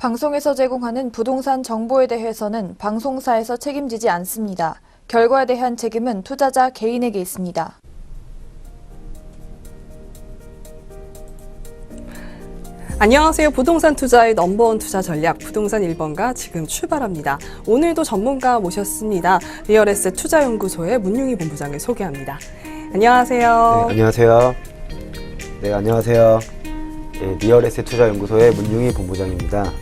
방송에서 제공하는 부동산 정보에 대해서는 방송사에서 책임지지 않습니다. 결과에 대한 책임은 투자자 개인에게 있습니다. 안녕하세요. 부동산 투자의 넘버원 투자 전략 부동산 1번가 지금 출발합니다. 오늘도 전문가 모셨습니다. 리얼에셋 투자연구소의 문융희 본부장을 소개합니다. 안녕하세요. 네, 안녕하세요. 네, 안녕하세요. 네, 리얼에셋 투자연구소의 문융희 본부장입니다.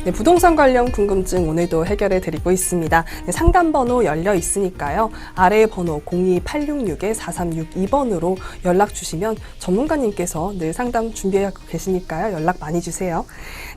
네, 부동산 관련 궁금증 오늘도 해결해 드리고 있습니다. 네, 상담번호 열려 있으니까요. 아래의 번호 02-866-4362번으로 연락 주시면 전문가님께서 늘 상담 준비하고 계시니까요. 연락 많이 주세요.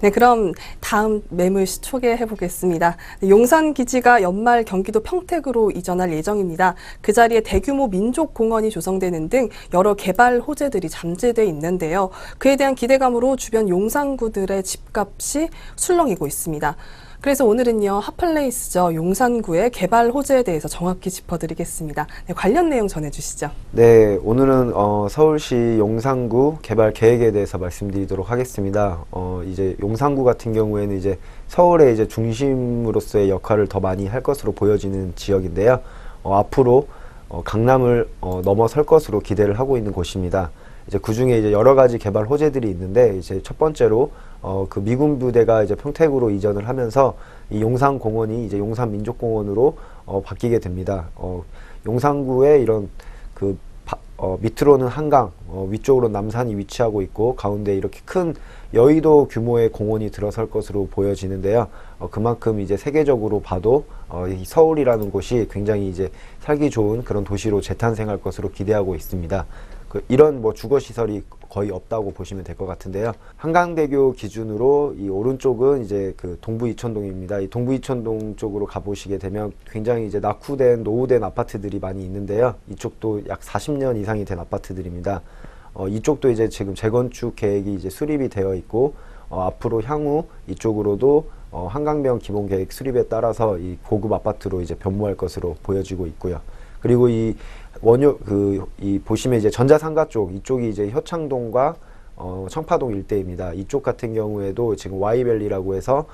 네, 그럼 다음 매물 소개해 보겠습니다. 네, 용산 기지가 연말 경기도 평택으로 이전할 예정입니다. 그 자리에 대규모 민족공원이 조성되는 등 여러 개발 호재들이 잠재돼 있는데요. 그에 대한 기대감으로 주변 용산구들의 집값이 술렁이고 있습니다. 그래서 오늘은요, 핫플레이스죠. 용산구의 개발 호재에 대해서 정확히 짚어드리겠습니다. 네, 관련 내용 전해주시죠. 네, 오늘은 서울시 용산구 개발 계획에 대해서 말씀드리도록 하겠습니다. 이제 용산구 같은 경우에는 이제 서울의 이제 중심으로서의 역할을 더 많이 할 것으로 보여지는 지역인데요. 앞으로 강남을 넘어설 것으로 기대를 하고 있는 곳입니다. 이제 그 중에 이제 여러 가지 개발 호재들이 있는데, 이제 첫 번째로 그 미군 부대가 이제 평택으로 이전을 하면서 이 용산공원이 이제 용산민족공원으로 바뀌게 됩니다. 용산구에 이런 그 밑으로는 한강, 위쪽으로 남산이 위치하고 있고, 가운데 이렇게 큰 여의도 규모의 공원이 들어설 것으로 보여지는데요. 그만큼 이제 세계적으로 봐도 이 서울이라는 곳이 굉장히 이제 살기 좋은 그런 도시로 재탄생할 것으로 기대하고 있습니다. 이런 주거 시설이 거의 없다고 보시면 될 것 같은데요. 한강대교 기준으로 이 오른쪽은 이제 그 동부 이촌동입니다. 이 동부 이촌동 쪽으로 가보시게 되면 굉장히 이제 낙후된 노후된 아파트들이 많이 있는데요. 이쪽도 약 40년 이상이 된 아파트들입니다. 이쪽도 이제 지금 재건축 계획이 이제 수립이 되어 있고, 앞으로 향후 이쪽으로도 한강변 기본계획 수립에 따라서 이 고급 아파트로 이제 변모할 것으로 보여지고 있고요. 그리고 이 보시면 이제 전자상가 쪽, 이쪽이 이제 효창동과 청파동 일대입니다. 이쪽 같은 경우에도 지금 Y밸리라고 해서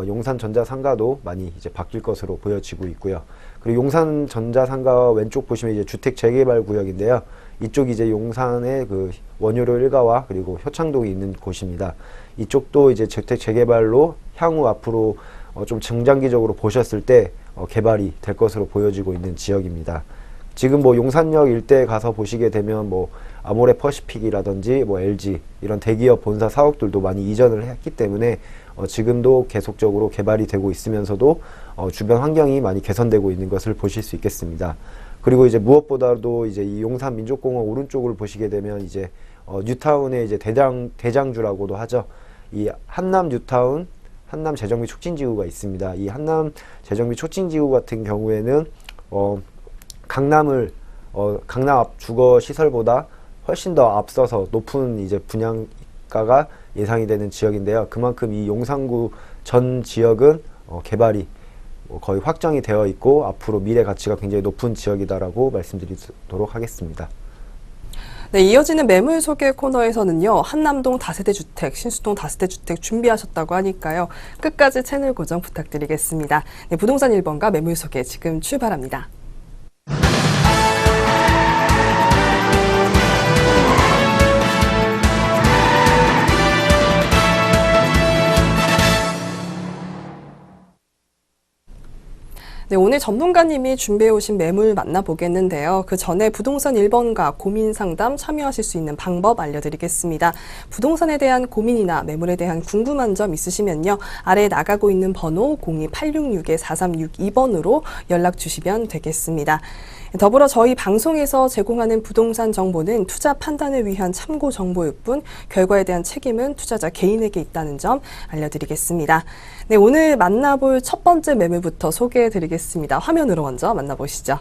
용산 전자상가도 많이 이제 바뀔 것으로 보여지고 있고요. 그리고 용산 전자상가 왼쪽 보시면 이제 주택 재개발 구역인데요. 이쪽이 이제 용산의 그 원효로 일가와 그리고 효창동이 있는 곳입니다. 이쪽도 이제 주택 재개발로 향후 앞으로 좀 중장기적으로 보셨을 때 개발이 될 것으로 보여지고 있는 지역입니다. 지금 용산역 일대에 가서 보시게 되면 아모레 퍼시픽이라든지 LG 이런 대기업 본사 사옥들도 많이 이전을 했기 때문에 지금도 계속적으로 개발이 되고 있으면서도 주변 환경이 많이 개선되고 있는 것을 보실 수 있겠습니다. 그리고 이제 무엇보다도 이제 이 용산 민족공원 오른쪽을 보시게 되면 이제 뉴타운의 이제 대장주라고도 하죠. 이 한남 뉴타운, 한남 재정비 촉진지구가 있습니다. 이 한남 재정비 촉진지구 같은 경우에는 강남 앞 주거 시설보다 훨씬 더 앞서서 높은 이제 분양가가 예상이 되는 지역인데요. 그만큼 이 용산구 전 지역은 개발이 거의 확정이 되어 있고, 앞으로 미래 가치가 굉장히 높은 지역이다라고 말씀드리도록 하겠습니다. 네, 이어지는 매물 소개 코너에서는요, 한남동 다세대 주택, 신수동 다세대 주택 준비하셨다고 하니까요, 끝까지 채널 고정 부탁드리겠습니다. 네, 부동산 1번가 매물 소개 지금 출발합니다. 네, 오늘 전문가님이 준비해 오신 매물 만나보겠는데요. 그 전에 부동산 1번가 고민 상담 참여하실 수 있는 방법 알려드리겠습니다. 부동산에 대한 고민이나 매물에 대한 궁금한 점 있으시면요. 아래에 나가고 있는 번호 02-866-4362번으로 연락 주시면 되겠습니다. 더불어 저희 방송에서 제공하는 부동산 정보는 투자 판단을 위한 참고 정보일 뿐 결과에 대한 책임은 투자자 개인에게 있다는 점 알려드리겠습니다. 네, 오늘 만나볼 첫 번째 매물부터 소개해드리겠습니다. 화면으로 먼저 만나보시죠.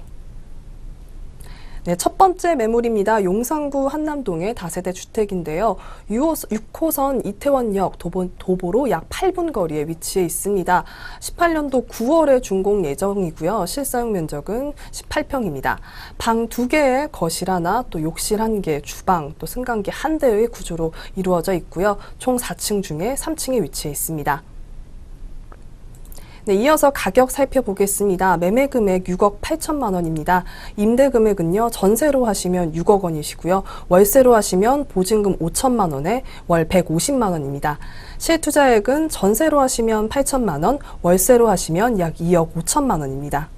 네, 첫 번째 매물입니다. 용산구 한남동의 다세대 주택인데요. 6호선 이태원역 도보로 약 8분 거리에 위치해 있습니다. 18년도 9월에 준공 예정이고요. 실사용 면적은 18평입니다. 방 2개에 거실 하나, 또 욕실 1개, 주방, 또 승강기 1대의 구조로 이루어져 있고요. 총 4층 중에 3층에 위치해 있습니다. 네, 이어서 가격 살펴보겠습니다. 매매 금액 6억 8천만 원입니다. 임대 금액은요, 전세로 하시면 6억 원이시고요. 월세로 하시면 보증금 5천만 원에 월 150만 원입니다. 실투자액은 전세로 하시면 8천만 원, 월세로 하시면 약 2억 5천만 원입니다.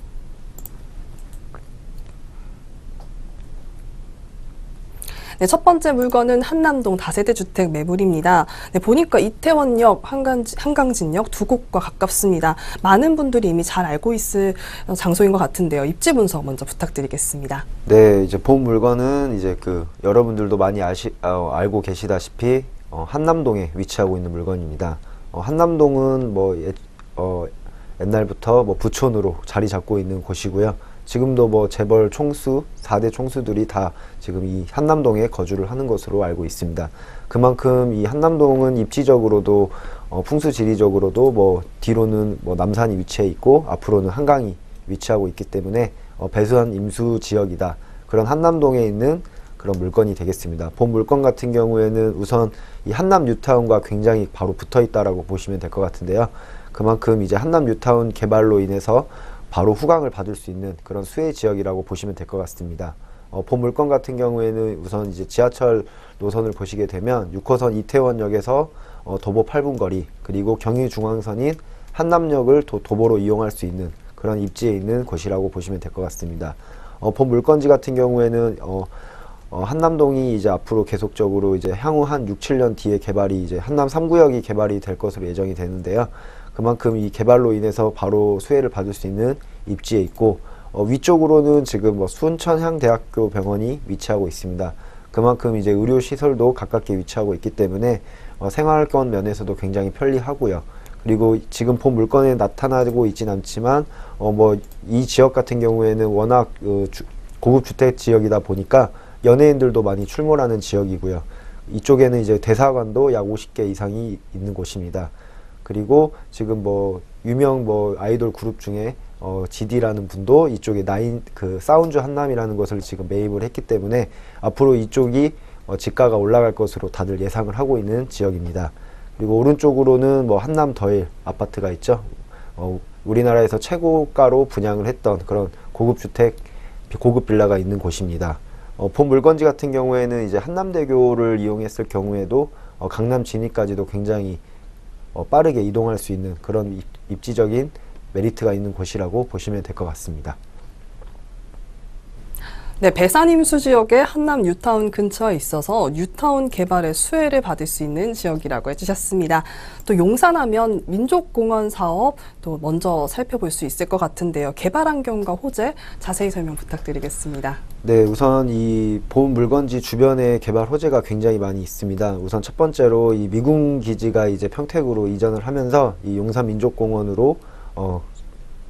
네, 첫 번째 물건은 한남동 다세대 주택 매물입니다. 네, 보니까 이태원역, 한강진역 두 곳과 가깝습니다. 많은 분들이 이미 잘 알고 있을 장소인 것 같은데요. 입지 분석 먼저 부탁드리겠습니다. 네, 이제 본 물건은 이제 여러분들도 많이 알고 계시다시피 한남동에 위치하고 있는 물건입니다. 한남동은 옛날부터 부촌으로 자리 잡고 있는 곳이고요. 지금도 재벌 총수, 4대 총수들이 다 지금 이 한남동에 거주를 하는 것으로 알고 있습니다. 그만큼 이 한남동은 입지적으로도 풍수지리적으로도 뒤로는 남산이 위치해 있고 앞으로는 한강이 위치하고 있기 때문에 배수한 임수 지역이다. 그런 한남동에 있는 그런 물건이 되겠습니다. 본 물건 같은 경우에는 우선 이 한남 뉴타운과 굉장히 바로 붙어 있다라고 보시면 될 것 같은데요. 그만큼 이제 한남 뉴타운 개발로 인해서 바로 후광을 받을 수 있는 그런 수혜 지역이라고 보시면 될 것 같습니다. 본 물건 같은 경우에는 우선 이제 지하철 노선을 보시게 되면 6호선 이태원역에서 도보 8분 거리, 그리고 경의중앙선인 한남역을 도보로 이용할 수 있는 그런 입지에 있는 곳이라고 보시면 될 것 같습니다. 본 물건지 같은 경우에는 한남동이 이제 앞으로 계속적으로 이제 향후 한 6, 7년 뒤에 개발이 이제 한남 3구역이 개발이 될 것으로 예정이 되는데요. 그만큼 이 개발로 인해서 바로 수혜를 받을 수 있는 입지에 있고, 위쪽으로는 지금 순천향대학교 병원이 위치하고 있습니다. 그만큼 이제 의료시설도 가깝게 위치하고 있기 때문에 생활권 면에서도 굉장히 편리하고요. 그리고 지금 본 물건에 나타나고 있진 않지만 이 지역 같은 경우에는 워낙 고급 주택 지역이다 보니까 연예인들도 많이 출몰하는 지역이고요. 이쪽에는 이제 대사관도 약 50개 이상이 있는 곳입니다. 그리고 지금 유명 아이돌 그룹 중에 GD라는 분도 이쪽에 사운즈 한남이라는 것을 지금 매입을 했기 때문에 앞으로 이쪽이 지가가 올라갈 것으로 다들 예상을 하고 있는 지역입니다. 그리고 오른쪽으로는 한남 더힐 아파트가 있죠. 우리나라에서 최고가로 분양을 했던 그런 고급 주택, 고급 빌라가 있는 곳입니다. 본 물건지 같은 경우에는 이제 한남대교를 이용했을 경우에도 강남 진입까지도 굉장히 빠르게 이동할 수 있는 그런 입지적인 메리트가 있는 곳이라고 보시면 될 것 같습니다. 네, 배산임수 지역의 한남 뉴타운 근처에 있어서 뉴타운 개발의 수혜를 받을 수 있는 지역이라고 해주셨습니다. 또 용산하면 민족공원 사업 또 먼저 살펴볼 수 있을 것 같은데요. 개발 환경과 호재 자세히 설명 부탁드리겠습니다. 네, 우선 이 본 물건지 주변에 개발 호재가 굉장히 많이 있습니다. 우선 첫 번째로 이 미군 기지가 이제 평택으로 이전을 하면서 이 용산 민족공원으로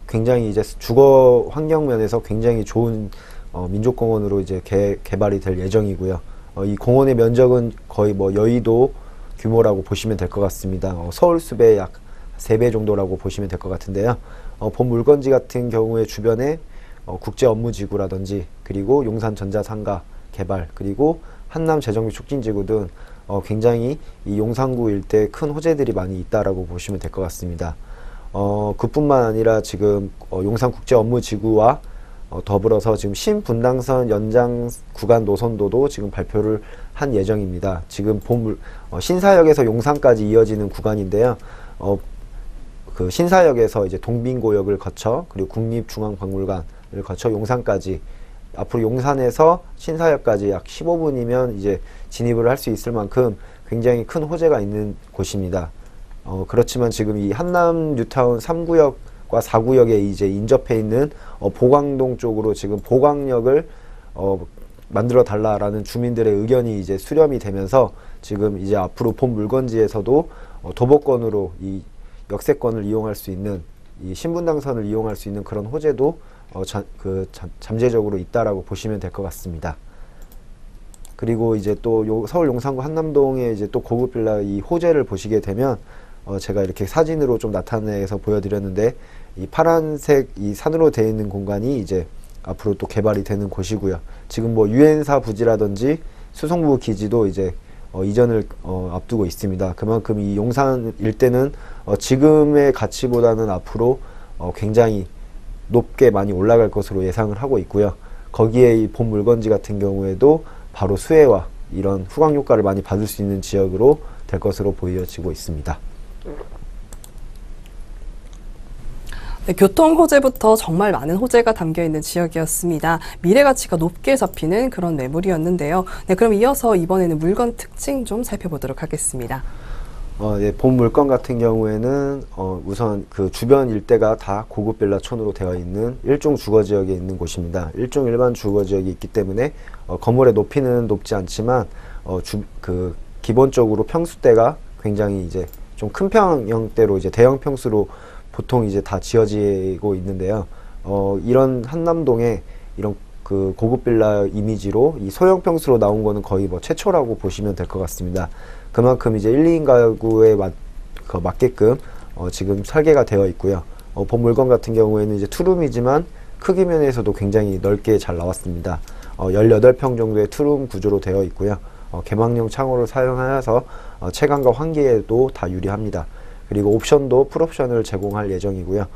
굉장히 이제 주거 환경 면에서 굉장히 좋은 민족공원으로 이제 개발이 될 예정이고요. 이 공원의 면적은 거의 여의도 규모라고 보시면 될 것 같습니다. 서울 숲의 약 3배 정도라고 보시면 될 것 같은데요. 본 물건지 같은 경우에 주변에 국제업무지구라든지 그리고 용산전자상가 개발, 그리고 한남재정비 촉진지구 등 굉장히 이 용산구 일대에 큰 호재들이 많이 있다라고 보시면 될 것 같습니다. 그뿐만 아니라 지금 용산국제업무지구와 더불어서 지금 신분당선 연장 구간 노선도도 지금 발표를 한 예정입니다. 지금 신사역에서 용산까지 이어지는 구간인데요. 그 신사역에서 이제 동빙고역을 거쳐 그리고 국립중앙박물관을 거쳐 용산까지, 앞으로 용산에서 신사역까지 약 15분이면 이제 진입을 할 수 있을 만큼 굉장히 큰 호재가 있는 곳입니다. 그렇지만 지금 이 한남 뉴타운 3구역과 4구역에 이제 인접해 있는 보광동 쪽으로 지금 보광역을 만들어 달라라는 주민들의 의견이 이제 수렴이 되면서 지금 이제 앞으로 본 물건지에서도 도보권으로 이 역세권을 이용할 수 있는 이 신분당선을 이용할 수 있는 그런 호재도 잠재적으로 있다라고 보시면 될 것 같습니다. 그리고 이제 또 서울 용산구 한남동에 이제 또 고급 빌라 이 호재를 보시게 되면 제가 이렇게 사진으로 좀 나타내서 보여드렸는데, 이 파란색 이 산으로 되어 있는 공간이 이제 앞으로 또 개발이 되는 곳이고요. 지금 뭐 유엔사 부지라든지 수성구 기지도 이제 이전을 앞두고 있습니다. 그만큼 이 용산 일대는 지금의 가치보다는 앞으로 굉장히 높게 많이 올라갈 것으로 예상을 하고 있고요. 거기에 이 본 물건지 같은 경우에도 바로 수혜와 이런 후광 효과를 많이 받을 수 있는 지역으로 될 것으로 보여지고 있습니다. 네, 교통 호재부터 정말 많은 호재가 담겨 있는 지역이었습니다. 미래 가치가 높게 잡히는 그런 매물이었는데요. 네, 그럼 이어서 이번에는 물건 특징 좀 살펴보도록 하겠습니다. 네, 본 물건 같은 경우에는 우선 그 주변 일대가 다 고급 빌라촌으로 되어 있는 일종 주거 지역에 있는 곳입니다. 일종 일반 주거 지역이 있기 때문에 건물의 높이는 높지 않지만 기본적으로 평수대가 굉장히 이제 좀 큰 평형대로 이제 대형 평수로 보통 이제 다 지어지고 있는데요. 이런 한남동에 이런 그 고급 빌라 이미지로 이 소형 평수로 나온 거는 거의 뭐 최초라고 보시면 될 것 같습니다. 그만큼 이제 1, 2인 가구에 맞게끔 지금 설계가 되어 있고요. 본 물건 같은 경우에는 이제 투룸이지만 크기 면에서도 굉장히 넓게 잘 나왔습니다. 18평 정도의 투룸 구조로 되어 있고요. 개방형 창호를 사용하여서 채광과 환기에도 다 유리합니다. 그리고 옵션도 풀옵션을 제공할 예정이고요.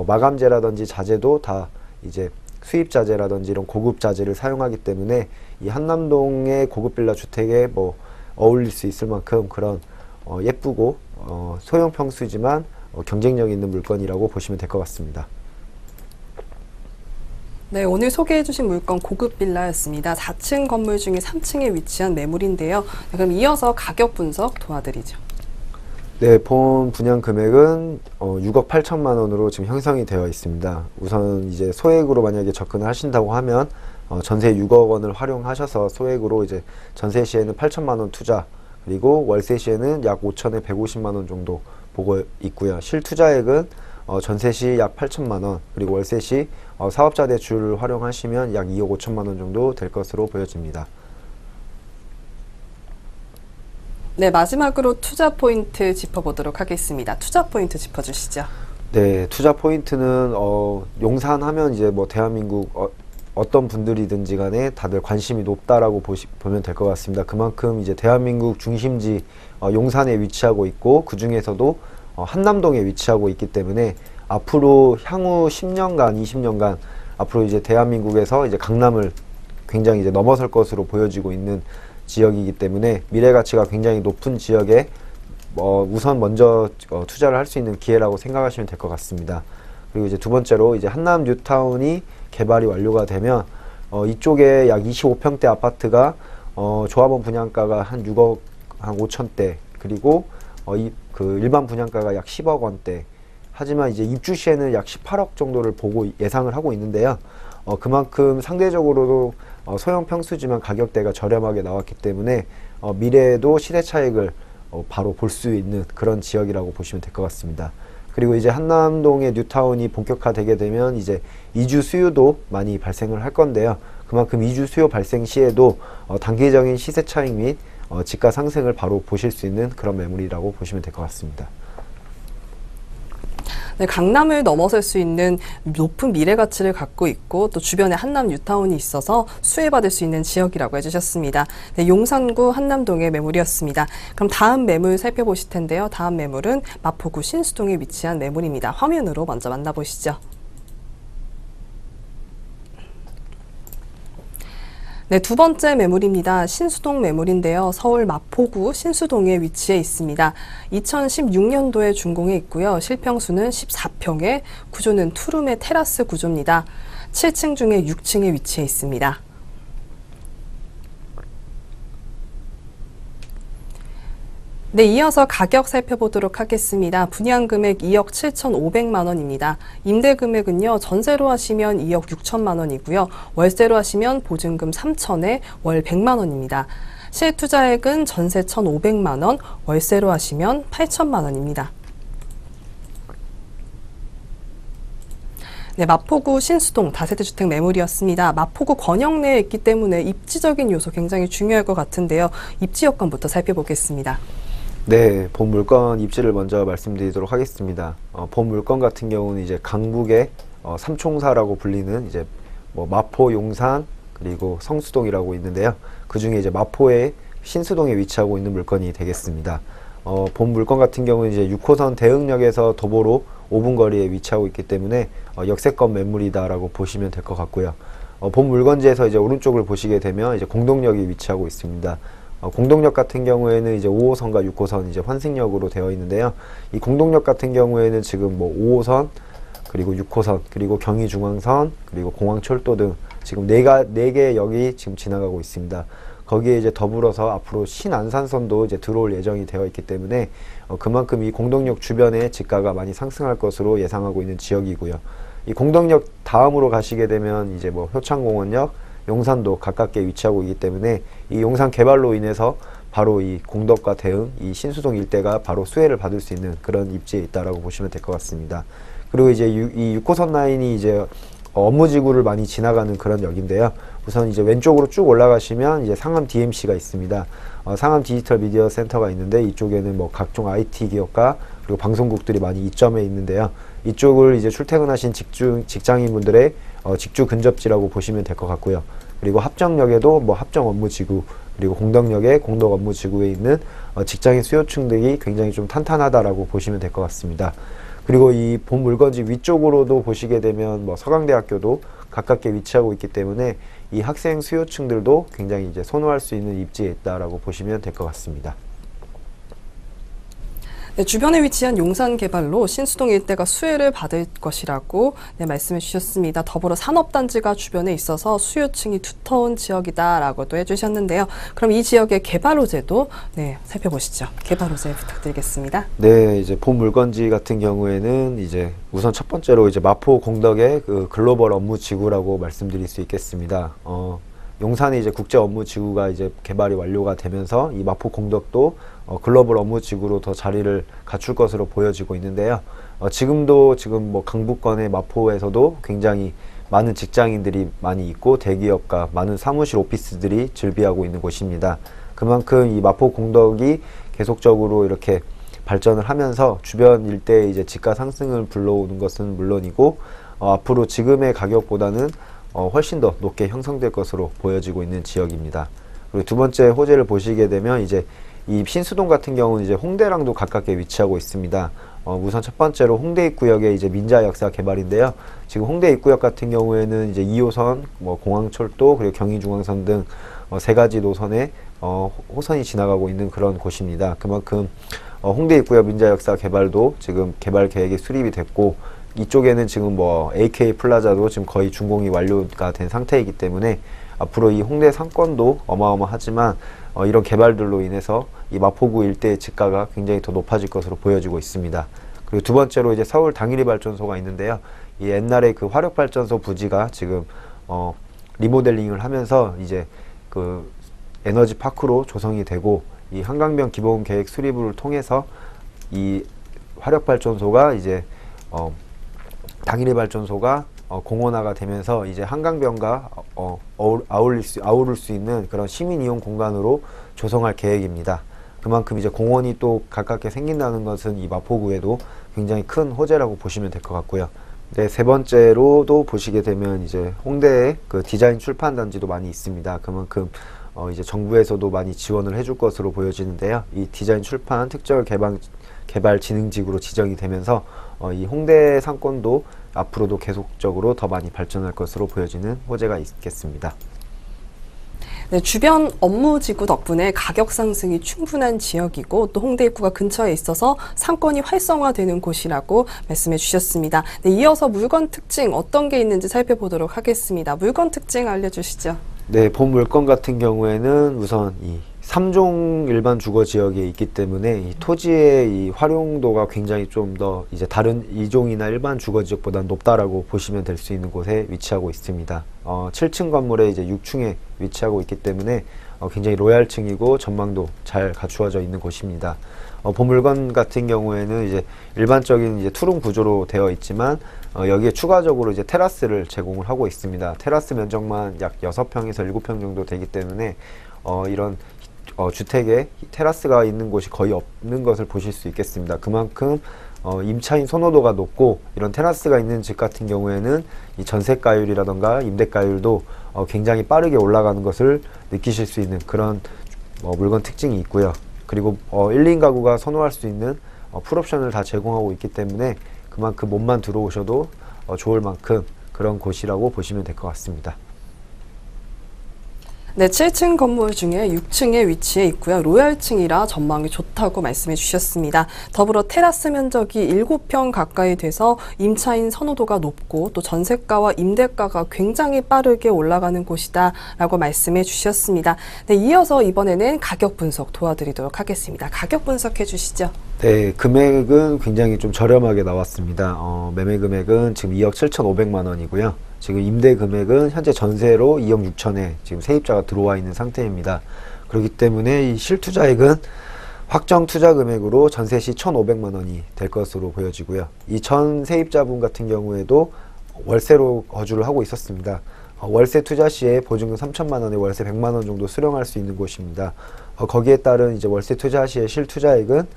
마감재라든지 자재도 다 이제 수입 자재라든지 이런 고급 자재를 사용하기 때문에 이 한남동의 고급 빌라 주택에 뭐 어울릴 수 있을 만큼 그런 예쁘고 소형 평수지만 경쟁력 있는 물건이라고 보시면 될 것 같습니다. 네, 오늘 소개해 주신 물건 고급 빌라였습니다. 4층 건물 중에 3층에 위치한 매물인데요. 네, 그럼 이어서 가격 분석 도와드리죠. 네, 본 분양 금액은 6억 8천만 원으로 지금 형성이 되어 있습니다. 우선 이제 소액으로 만약에 접근을 하신다고 하면 전세 6억 원을 활용하셔서 소액으로 이제 전세 시에는 8천만 원 투자, 그리고 월세 시에는 약 5천에 150만 원 정도 보고 있고요. 실투자액은 전세 시 약 8천만 원, 그리고 월세 시 사업자 대출을 활용하시면 약 2억 5천만 원 정도 될 것으로 보여집니다. 네, 마지막으로 투자 포인트 짚어보도록 하겠습니다. 투자 포인트 짚어주시죠. 네, 투자 포인트는 용산 하면 이제 뭐 대한민국 어떤 분들이든지 간에 다들 관심이 높다라고 보면 될 것 같습니다. 그만큼 이제 대한민국 중심지 용산에 위치하고 있고, 그 중에서도 한남동에 위치하고 있기 때문에 앞으로 향후 10년간, 20년간 앞으로 이제 대한민국에서 이제 강남을 굉장히 이제 넘어설 것으로 보여지고 있는 지역이기 때문에 미래 가치가 굉장히 높은 지역에 우선 먼저 투자를 할 수 있는 기회라고 생각하시면 될 것 같습니다. 그리고 이제 두 번째로 이제 한남 뉴타운이 개발이 완료가 되면 이쪽에 약 25평대 아파트가 조합원 분양가가 한 6억 한 5천대, 그리고 그 일반 분양가가 약 10억 원대. 하지만 이제 입주 시에는 약 18억 정도를 보고 예상을 하고 있는데요. 그만큼 상대적으로도 소형 평수지만 가격대가 저렴하게 나왔기 때문에 미래에도 시대 차익을 바로 볼 수 있는 그런 지역이라고 보시면 될 것 같습니다. 그리고 이제 한남동의 뉴타운이 본격화되게 되면 이제 이주 수요도 많이 발생을 할 건데요. 그만큼 이주 수요 발생 시에도 단기적인 시세 차익 및 지가 상승을 바로 보실 수 있는 그런 매물이라고 보시면 될 것 같습니다. 네, 강남을 넘어설 수 있는 높은 미래 가치를 갖고 있고, 또 주변에 한남 뉴타운이 있어서 수혜받을 수 있는 지역이라고 해주셨습니다. 네, 용산구 한남동의 매물이었습니다. 그럼 다음 매물 살펴보실 텐데요. 다음 매물은 마포구 신수동에 위치한 매물입니다. 화면으로 먼저 만나보시죠. 네, 두 번째 매물입니다. 신수동 매물인데요. 서울 마포구 신수동에 위치해 있습니다. 2016년도에 준공해 있고요. 실평수는 14평에 구조는 투룸의 테라스 구조입니다. 7층 중에 6층에 위치해 있습니다. 네, 이어서 가격 살펴보도록 하겠습니다. 분양 금액 2억 7,500만 원입니다. 임대 금액은요, 전세로 하시면 2억 6천만 원이고요. 월세로 하시면 보증금 3천에 월 100만 원입니다. 실투자액은 전세 1,500만 원, 월세로 하시면 8천만 원입니다. 네, 마포구 신수동 다세대 주택 매물이었습니다. 마포구 권역 내에 있기 때문에 입지적인 요소 굉장히 중요할 것 같은데요. 입지 여건부터 살펴보겠습니다. 네, 본 물건 입지를 먼저 말씀드리도록 하겠습니다. 본 물건 같은 경우는 이제 강북의 삼총사라고 불리는 이제 뭐 마포, 용산 그리고 성수동이라고 있는데요. 그 중에 이제 마포의 신수동에 위치하고 있는 물건이 되겠습니다. 본 물건 같은 경우는 이제 6호선 대흥역에서 도보로 5분 거리에 위치하고 있기 때문에 역세권 매물이다라고 보시면 될 것 같고요. 본 물건지에서 이제 오른쪽을 보시게 되면 이제 공동역이 위치하고 있습니다. 공동역 같은 경우에는 이제 5호선과 6호선 이제 환승역으로 되어 있는데요. 이 공동역 같은 경우에는 지금 뭐 5호선 그리고 6호선 그리고 경의중앙선 그리고 공항철도 등 지금 네 개의 역이 지금 지나가고 있습니다. 거기에 이제 더불어서 앞으로 신안산선도 이제 들어올 예정이 되어 있기 때문에 그만큼 이 공동역 주변에 집가가 많이 상승할 것으로 예상하고 있는 지역이고요. 이 공동역 다음으로 가시게 되면 이제 뭐 효창공원역, 용산도 가깝게 위치하고 있기 때문에 이 용산 개발로 인해서 바로 이 공덕과 대흥, 이 신수동 일대가 바로 수혜를 받을 수 있는 그런 입지에 있다라고 보시면 될 것 같습니다. 그리고 이제 이 6호선 라인이 이제 업무지구를 많이 지나가는 그런 역인데요. 우선 이제 왼쪽으로 쭉 올라가시면 이제 상암 DMC가 있습니다. 상암 디지털 미디어 센터가 있는데 이쪽에는 뭐 각종 IT 기업과 그리고 방송국들이 많이 이점해 있는데요. 이쪽을 이제 출퇴근하신 직장인분들의 직주 근접지라고 보시면 될 것 같고요. 그리고 합정역에도 뭐 합정 업무지구 그리고 공덕역에 공덕 업무지구에 있는 직장인 수요층들이 굉장히 좀 탄탄하다라고 보시면 될 것 같습니다. 그리고 이 본 물건지 위쪽으로도 보시게 되면 뭐 서강대학교도 가깝게 위치하고 있기 때문에 이 학생 수요층들도 굉장히 이제 선호할 수 있는 입지에 있다라고 보시면 될 것 같습니다. 네, 주변에 위치한 용산 개발로 신수동 일대가 수혜를 받을 것이라고 말씀해 주셨습니다. 더불어 산업단지가 주변에 있어서 수요층이 두터운 지역이다라고도 해주셨는데요. 그럼 이 지역의 개발 호재도 살펴보시죠. 개발 호재 부탁드리겠습니다. 네, 이제 본 물건지 같은 경우에는 이제 우선 첫 번째로 이제 마포 공덕의 그 글로벌 업무 지구라고 말씀드릴 수 있겠습니다. 용산의 이제 국제 업무 지구가 이제 개발이 완료가 되면서 이 마포 공덕도 글로벌 업무 지구로 더 자리를 갖출 것으로 보여지고 있는데요. 지금 뭐 강북권의 마포에서도 굉장히 많은 직장인들이 많이 있고 대기업과 많은 사무실 오피스들이 즐비하고 있는 곳입니다. 그만큼 이 마포 공덕이 계속적으로 이렇게 발전을 하면서 주변 일대에 이제 집가 상승을 불러오는 것은 물론이고 앞으로 지금의 가격보다는 훨씬 더 높게 형성될 것으로 보여지고 있는 지역입니다. 그리고 두 번째 호재를 보시게 되면 이제 이 신수동 같은 경우는 이제 홍대랑도 가깝게 위치하고 있습니다. 우선 첫 번째로 홍대 입구역의 이제 민자 역사 개발인데요. 지금 홍대 입구역 같은 경우에는 이제 2호선, 뭐 공항철도 그리고 경의중앙선 등 세 가지 노선의 호선이 지나가고 있는 그런 곳입니다. 그만큼 홍대 입구역 민자 역사 개발도 지금 개발 계획이 수립이 됐고 이쪽에는 지금 뭐 AK 플라자도 지금 거의 준공이 완료가 된 상태이기 때문에 앞으로 이 홍대 상권도 어마어마하지만 이런 개발들로 인해서 이 마포구 일대의 집가가 굉장히 더 높아질 것으로 보여지고 있습니다. 그리고 두 번째로 이제 서울 당일이 발전소가 있는데요. 이 옛날에 그 화력 발전소 부지가 지금 리모델링을 하면서 이제 그 에너지 파크로 조성이 되고 이 한강변 기본 계획 수립을 통해서 이 화력 발전소가 이제 당일이 발전소가 공원화가 되면서 이제 한강변과 아우를 수 있는 그런 시민 이용 공간으로 조성할 계획입니다. 그만큼 이제 공원이 또 가깝게 생긴다는 것은 이 마포구에도 굉장히 큰 호재라고 보시면 될 것 같고요. 네, 세 번째로도 보시게 되면 이제 홍대에 그 디자인 출판 단지도 많이 있습니다. 그만큼 이제 정부에서도 많이 지원을 해줄 것으로 보여지는데요. 이 디자인 출판 특별 개발 진흥지구로 지정이 되면서 이 홍대 상권도 앞으로도 계속적으로 더 많이 발전할 것으로 보여지는 호재가 있겠습니다. 네, 주변 업무지구 덕분에 가격 상승이 충분한 지역이고 또 홍대 입구가 근처에 있어서 상권이 활성화되는 곳이라고 말씀해 주셨습니다. 네, 이어서 물건 특징 어떤 게 있는지 살펴보도록 하겠습니다. 물건 특징 알려주시죠. 네, 본 물건 같은 경우에는 우선 이 3종 일반 주거 지역에 있기 때문에 이 토지의 이 활용도가 굉장히 좀 더 이제 다른 2종이나 일반 주거 지역보다 높다라고 보시면 될 수 있는 곳에 위치하고 있습니다. 7층 건물에 이제 6층에 위치하고 있기 때문에 굉장히 로얄층이고 전망도 잘 갖추어져 있는 곳입니다. 본 물건 같은 경우에는 이제 일반적인 이제 투룸 구조로 되어 있지만 여기에 추가적으로 이제 테라스를 제공을 하고 있습니다. 테라스 면적만 약 6평에서 7평 정도 되기 때문에 이런 주택에 테라스가 있는 곳이 거의 없는 것을 보실 수 있겠습니다. 그만큼 임차인 선호도가 높고 이런 테라스가 있는 집 같은 경우에는 이 전세가율이라던가 임대가율도 굉장히 빠르게 올라가는 것을 느끼실 수 있는 그런 물건 특징이 있고요. 그리고 1, 2인 가구가 선호할 수 있는 풀옵션을 다 제공하고 있기 때문에 그만큼 몸만 들어오셔도 좋을 만큼 그런 곳이라고 보시면 될 것 같습니다. 네, 7층 건물 중에 6층에 위치해 있고요. 로얄층이라 전망이 좋다고 말씀해 주셨습니다. 더불어 테라스 면적이 7평 가까이 돼서 임차인 선호도가 높고 또 전세가와 임대가가 굉장히 빠르게 올라가는 곳이다 라고 말씀해 주셨습니다. 네, 이어서 이번에는 가격 분석 도와드리도록 하겠습니다. 가격 분석해 주시죠. 네, 금액은 굉장히 좀 저렴하게 나왔습니다. 매매 금액은 지금 2억 7,500만 원이고요. 지금 임대 금액은 현재 전세로 2억 6천에 지금 세입자가 들어와 있는 상태입니다. 그렇기 때문에 이 실투자액은 확정 투자 금액으로 전세 시 1,500만 원이 될 것으로 보여지고요. 이 전 세입자분 같은 경우에도 월세로 거주를 하고 있었습니다. 월세 투자 시에 보증금 3천만 원에 월세 100만 원 정도 수령할 수 있는 곳입니다. 거기에 따른 이제 월세 투자 시의 실투자액은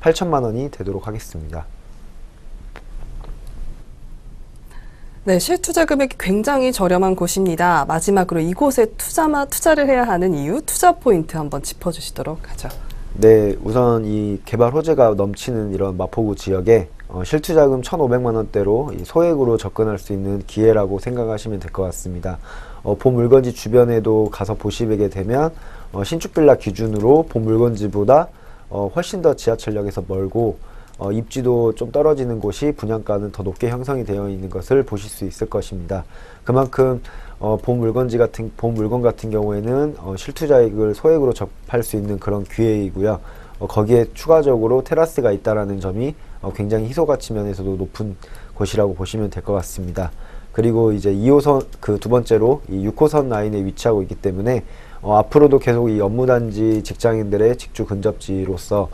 8천만 원이 되도록 하겠습니다. 네, 실투자 금액이 굉장히 저렴한 곳입니다. 마지막으로 이곳에 투자를 해야 하는 이유, 투자 포인트 한번 짚어주시도록 하죠. 네, 우선 이 개발 호재가 넘치는 이런 마포구 지역에 실투자금 1,500만 원대로 소액으로 접근할 수 있는 기회라고 생각하시면 될 것 같습니다. 본 물건지 주변에도 가서 보시게 되면 신축 빌라 기준으로 본 물건지보다 훨씬 더 지하철역에서 멀고 입지도 좀 떨어지는 곳이 분양가는 더 높게 형성이 되어 있는 것을 보실 수 있을 것입니다. 그만큼 본 물건 같은 경우에는 실투자액을 소액으로 접할 수 있는 그런 기회이고요. 거기에 추가적으로 테라스가 있다라는 점이 굉장히 희소가치 면에서도 높은 곳이라고 보시면 될 것 같습니다. 그리고 이제 2호선 두 번째로 이 6호선 라인에 위치하고 있기 때문에 앞으로도 계속 이 업무단지 직장인들의 직주 근접지로서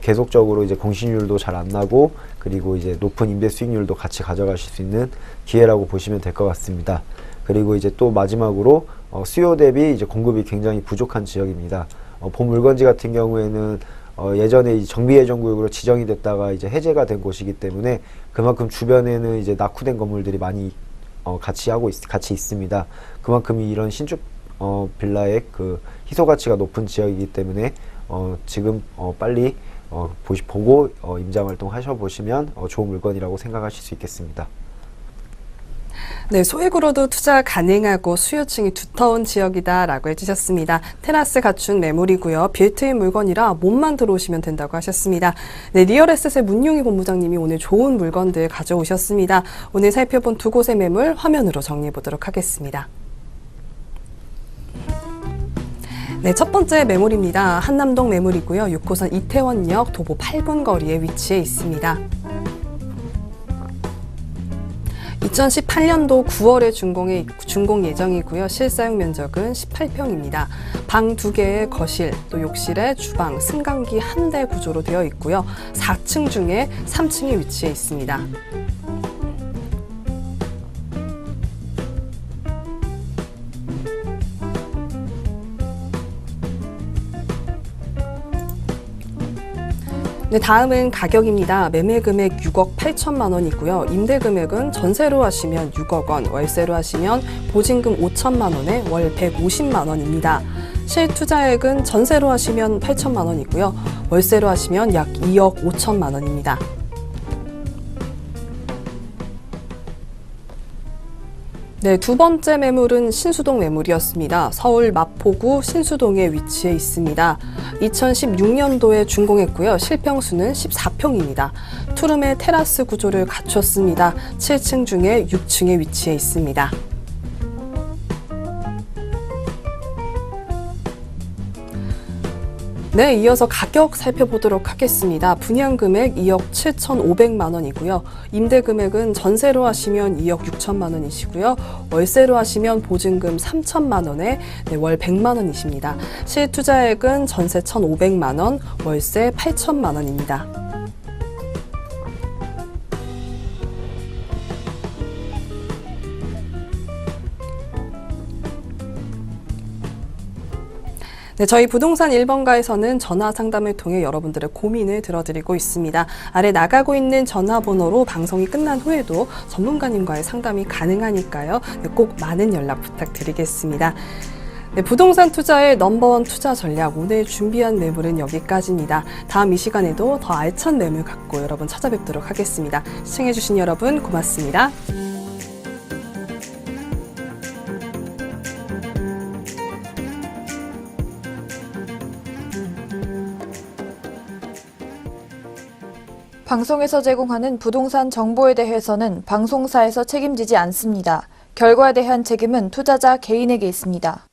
계속적으로 이제 공시률도 잘 안 나고 그리고 이제 높은 임대 수익률도 같이 가져가실 수 있는 기회라고 보시면 될 것 같습니다. 그리고 이제 또 마지막으로 수요 대비 이제 공급이 굉장히 부족한 지역입니다. 본 물건지 같은 경우에는 예전에 정비예정구역으로 지정이 됐다가 이제 해제가 된 곳이기 때문에 그만큼 주변에는 이제 낙후된 건물들이 많이 같이 있습니다. 그만큼 이런 신축 빌라의 그 희소 가치가 높은 지역이기 때문에 지금 빨리 보고 임장 활동 하셔보시면 좋은 물건이라고 생각하실 수 있겠습니다. 네, 소액으로도 투자 가능하고 수요층이 두터운 지역이다라고 해주셨습니다. 테라스 갖춘 매물이고요. 빌트인 물건이라 몸만 들어오시면 된다고 하셨습니다. 네, 리얼에셋의 문용희 본부장님이 오늘 좋은 물건들 가져오셨습니다. 오늘 살펴본 두 곳의 매물 화면으로 정리해 보도록 하겠습니다. 네, 첫 번째 매물입니다. 한남동 매물이고요. 6호선 이태원역 도보 8분 거리에 위치해 있습니다. 2018년도 9월에 준공 예정이고요. 실사용 면적은 18평입니다. 방 2개의 거실, 또 욕실에 주방, 승강기 1대 구조로 되어 있고요. 4층 중에 3층에 위치해 있습니다. 네, 다음은 가격입니다. 매매 금액 6억 8천만 원이고요. 임대 금액은 전세로 하시면 6억 원, 월세로 하시면 보증금 5천만 원에 월 150만 원입니다. 실투자액은 전세로 하시면 8천만 원이고요. 월세로 하시면 약 2억 5천만 원입니다. 네, 두 번째 매물은 신수동 매물이었습니다. 서울 마포구 신수동에 위치해 있습니다. 2016년도에 준공했고요. 실평수는 14평입니다. 투룸의 테라스 구조를 갖췄습니다. 7층 중에 6층에 위치해 있습니다. 네, 이어서 가격 살펴보도록 하겠습니다. 분양 금액 2억 7,500만 원이고요. 임대 금액은 전세로 하시면 2억 6천만 원이시고요. 월세로 하시면 보증금 3천만 원에 월 100만 원이십니다. 실투자액은 전세 1,500만 원, 월세 8천만 원입니다. 네, 저희 부동산 1번가에서는 전화 상담을 통해 여러분들의 고민을 들어드리고 있습니다. 아래 나가고 있는 전화번호로 방송이 끝난 후에도 전문가님과의 상담이 가능하니까요. 네, 꼭 많은 연락 부탁드리겠습니다. 네, 부동산 투자의 넘버원 투자 전략, 오늘 준비한 매물은 여기까지입니다. 다음 이 시간에도 더 알찬 매물 갖고 여러분 찾아뵙도록 하겠습니다. 시청해주신 여러분 고맙습니다. 방송에서 제공하는 부동산 정보에 대해서는 방송사에서 책임지지 않습니다. 결과에 대한 책임은 투자자 개인에게 있습니다.